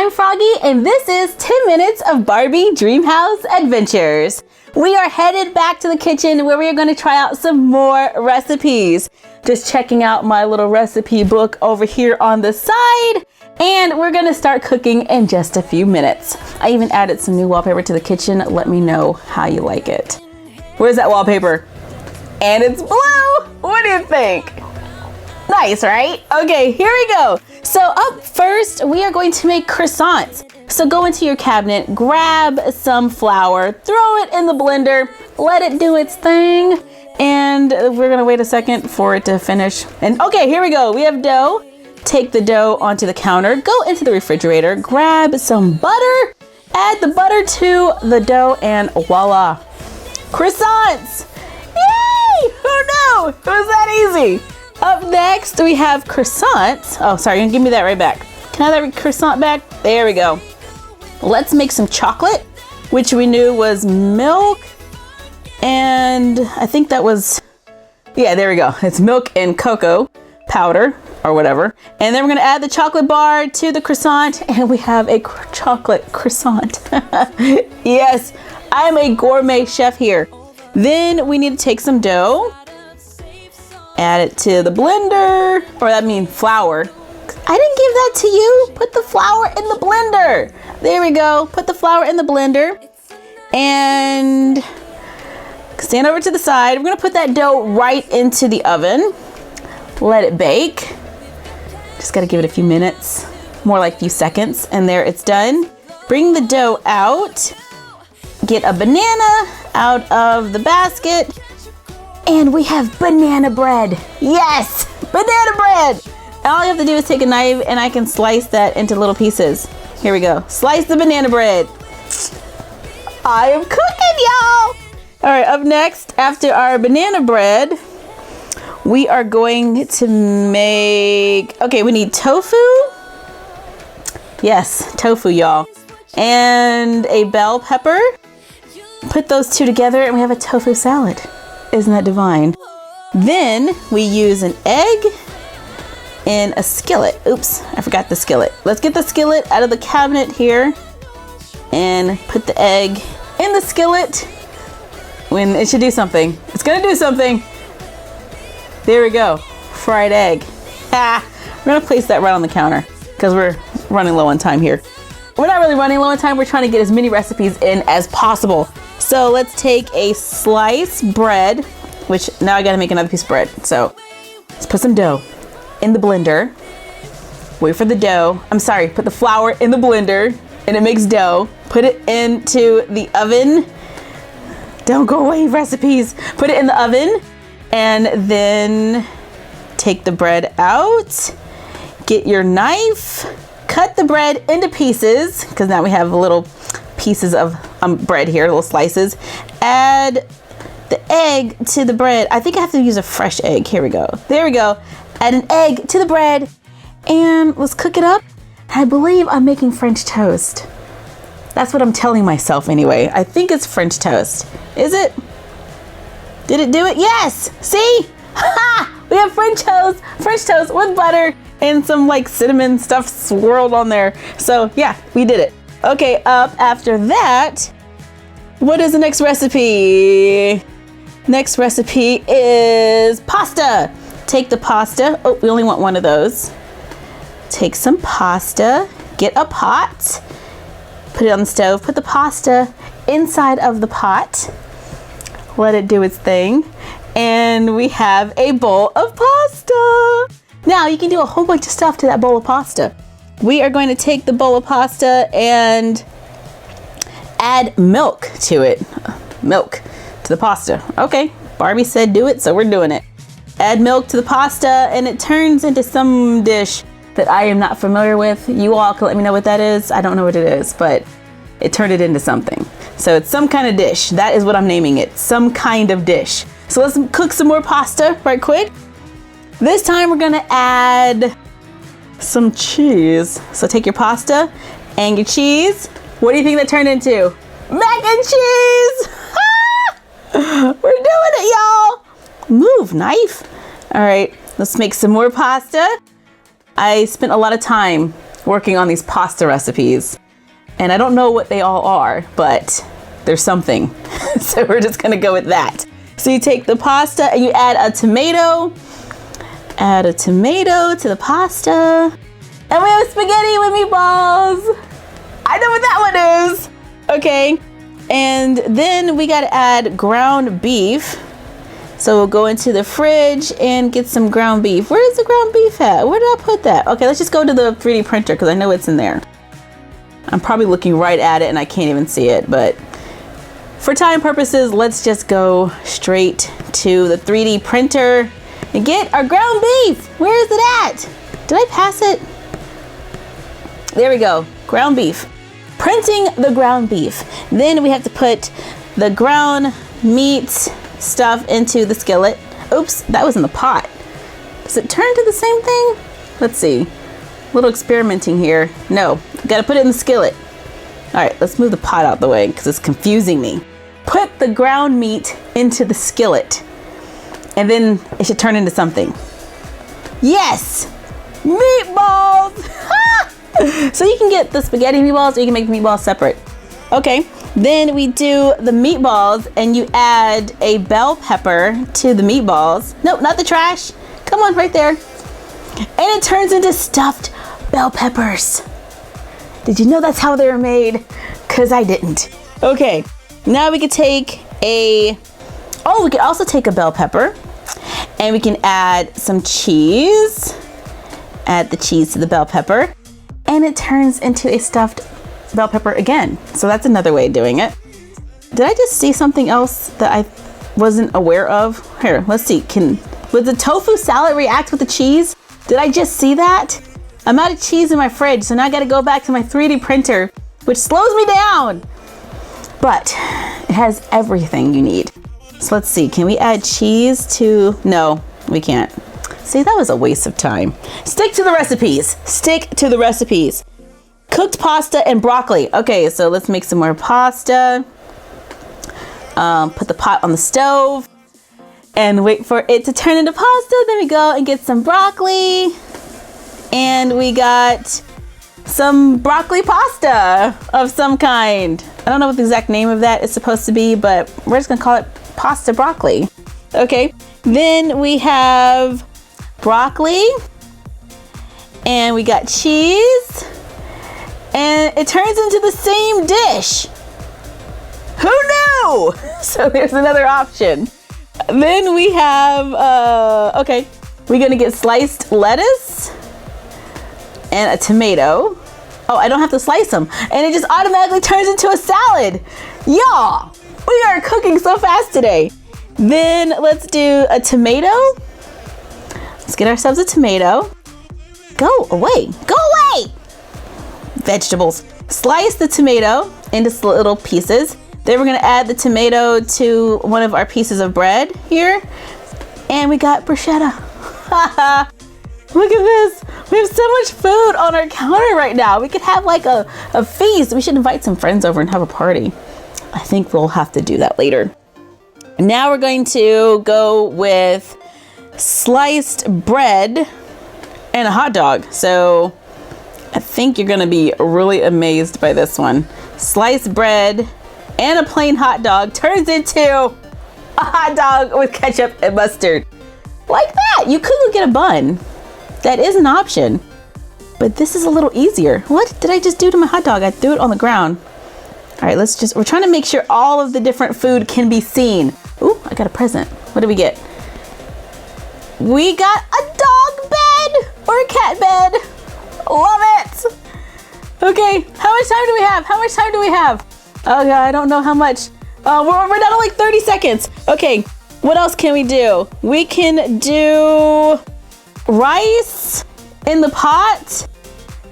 I'm Froggy, and this is 10 minutes of Barbie Dreamhouse adventures. We are headed back to the kitchen where we are going to try out some more recipes. Just checking out my little recipe book over here on the side, and we're going to start cooking in just a few minutes. I even added some new wallpaper to the kitchen. Let me know how you like it. Where's that wallpaper? And it's blue. What do you think? Nice, right? Okay, here we go. So up first, we are going to make croissants. So go into your cabinet, grab some flour, throw it in the blender, let it do its thing. And we're gonna wait a second for it to finish. And okay, here we go. We have dough. Take the dough onto the counter, go into the refrigerator, grab some butter, add the butter to the dough, and voila. Croissants! Yay! Who knew? It was that easy. Up next, we have croissants. Oh, sorry, you're gonna give me that right back. Can I have that croissant back? There we go. Let's make some chocolate, which we knew was milk. And I think that was, yeah, there we go. It's milk and cocoa powder or whatever. And then we're gonna add the chocolate bar to the croissant, and we have a chocolate croissant. Yes, I'm a gourmet chef here. Then we need to take some dough, add it to the blender, or that means flour. I didn't give that to you. Put the flour in the blender. There we go. Put the flour in the blender and stand over to the side. We're gonna put that dough right into the oven. Let it bake. Just gotta give it a few minutes, more like a few seconds, and there it's done. Bring the dough out. Get a banana out of the basket. And we have banana bread. Yes, banana bread. And all you have to do is take a knife and I can slice that into little pieces. Here we go. Slice the banana bread. I am cooking, y'all. All right, up next, after our banana bread, we are going to make, okay, we need tofu. Yes, tofu, y'all. And a bell pepper. Put those two together and we have a tofu salad. Isn't that divine? Then we use an egg in a skillet. Oops, I forgot the skillet. Let's get the skillet out of the cabinet here and put the egg in the skillet. When it should do something. It's gonna do something. There we go, fried egg. We're gonna place that right on the counter because we're running low on time here. We're not really running low on time, we're trying to get as many recipes in as possible. So let's take a sliced bread, which now I gotta make another piece of bread. So let's put some dough in the blender. Wait for the dough. I'm sorry, put the flour in the blender and it makes dough. Put it into the oven. Don't go away, recipes. Put it in the oven and then take the bread out. Get your knife, cut the bread into pieces, because now we have little pieces of bread here, little slices. Add the egg to the bread. I think I have to use a fresh egg. Here we go. There we go. Add an egg to the bread and let's cook it up. I believe I'm making French toast. That's what I'm telling myself anyway. I think it's French toast. Is it? Did it do it? Yes! See? Ha! We have French toast with butter and some like cinnamon stuff swirled on there. So yeah, we did it. Okay, up after that, what is the next recipe? Next recipe is pasta. Take the pasta. Oh, we only want one of those. Take some pasta, get a pot, put it on the stove, put the pasta inside of the pot, let it do its thing, and we have a bowl of pasta. Now you can do a whole bunch of stuff to that bowl of pasta. We are going to take the bowl of pasta and add milk to it. Milk to the pasta. Okay, Barbie said do it, so we're doing it. Add milk to the pasta and it turns into some dish that I am not familiar with. You all can let me know what that is. I don't know what it is, but it turned it into something. So it's some kind of dish. That is what I'm naming it. Some kind of dish. So let's cook some more pasta right quick. This time we're gonna add some cheese. So take your pasta and your cheese. What do you think that turned into? Mac and cheese! We're doing it, y'all! Move, knife. All right, let's make some more pasta. I spent a lot of time working on these pasta recipes. And I don't know what they all are, but there's something. So we're just gonna go with that. So you take the pasta and you add a tomato. Add a tomato to the pasta. And we have spaghetti with meatballs. I know what that one is. Okay. And then we gotta add ground beef. So we'll go into the fridge and get some ground beef. Where's the ground beef at? Where did I put that? Okay, let's just go to the 3D printer because I know it's in there. I'm probably looking right at it and I can't even see it, but for time purposes, let's just go straight to the 3D printer and get our ground beef. Where is it at? Did I pass it? There we go, ground beef. Printing the ground beef. Then we have to put the ground meat stuff into the skillet. Oops, that was in the pot. Does it turn to the same thing? Let's see. A little experimenting here. No, gotta put it in the skillet. All right, let's move the pot out the way because it's confusing me. Put the ground meat into the skillet and then it should turn into something. Yes, meatballs. So you can get the spaghetti meatballs or you can make the meatballs separate. Okay, then we do the meatballs and you add a bell pepper to the meatballs. Nope, not the trash. Come on, right there. And it turns into stuffed bell peppers. Did you know that's how they were made? Because I didn't. Okay, now we could take we could also take a bell pepper and we can add some cheese. Add the cheese to the bell pepper and it turns into a stuffed bell pepper again. So that's another way of doing it. Did I just see something else that I wasn't aware of? Here, let's see. Would the tofu salad react with the cheese? Did I just see that? I'm out of cheese in my fridge, so now I gotta go back to my 3D printer, which slows me down. But it has everything you need. So let's see, can we add cheese to, no, we can't. See, that was a waste of time. Stick to the recipes. Stick to the recipes. Cooked pasta and broccoli. Okay, so let's make some more pasta. Put the pot on the stove and wait for it to turn into pasta. Then we go and get some broccoli. And we got some broccoli pasta of some kind. I don't know what the exact name of that is supposed to be, but we're just gonna call it pasta broccoli. Okay, then we have broccoli and we got cheese and it turns into the same dish. Who knew? So there's another option. Then we have, okay, we're gonna get sliced lettuce and a tomato. Oh, I don't have to slice them. And it just automatically turns into a salad. Y'all, we are cooking so fast today. Then let's do a tomato. Let's get ourselves a tomato. Go away, go away. Vegetables. Slice the tomato into little pieces. Then we're gonna add the tomato to one of our pieces of bread here. And we got bruschetta. Look at this. We have so much food on our counter right now. We could have like a feast. We should invite some friends over and have a party. I think we'll have to do that later. Now we're going to go with sliced bread and a hot dog. So I think you're gonna be really amazed by this one. Sliced bread and a plain hot dog turns into a hot dog with ketchup and mustard. Like that. You could get a bun. That is an option. But this is a little easier. What did I just do to my hot dog? I threw it on the ground. All right, we're trying to make sure all of the different food can be seen. Ooh, I got a present. What did we get? We got a dog bed or a cat bed. Love it. Okay, how much time do we have? How much time do we have? Oh God, I don't know how much. We're down to like 30 seconds. Okay, what else can we do? We can do rice in the pot.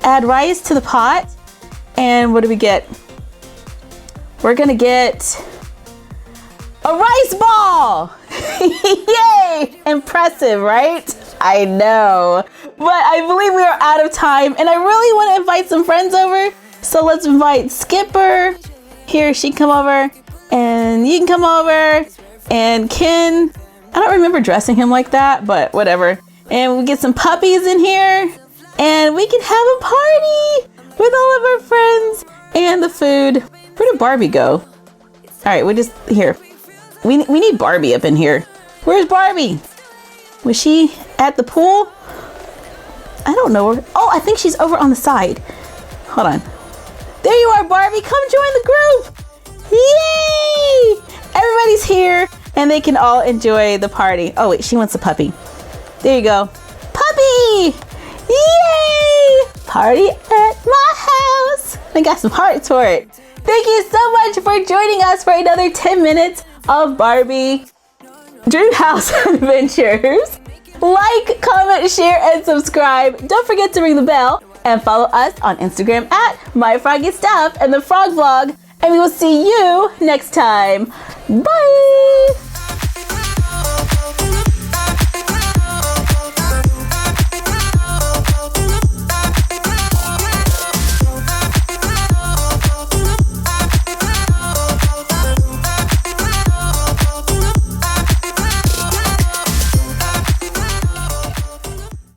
Add rice to the pot. And what do we get? We're gonna get a rice ball. Yay! Impressive, right? I know. But I believe we are out of time and I really want to invite some friends over. So let's invite Skipper. Here, she can come over and you can come over. And Ken, I don't remember dressing him like that, but whatever. And we get some puppies in here. and we can have a party with all of our friends and the food. Where did Barbie go? All right, we're just here. We need Barbie up in here. Where's Barbie? Was she at the pool? I don't know. Oh, I think she's over on the side. Hold on. There you are, Barbie. Come join the group. Yay! Everybody's here and they can all enjoy the party. Oh, wait, she wants a puppy. There you go. Puppy! Yay! Party at my house. I got some hearts for it. Thank you so much for joining us for another 10 minutes of Barbie Dreamhouse Adventures. Like, comment, share, and subscribe. Don't forget to ring the bell and follow us on Instagram at MyFroggyStuff and the Frog Vlog. And we will see you next time. Bye!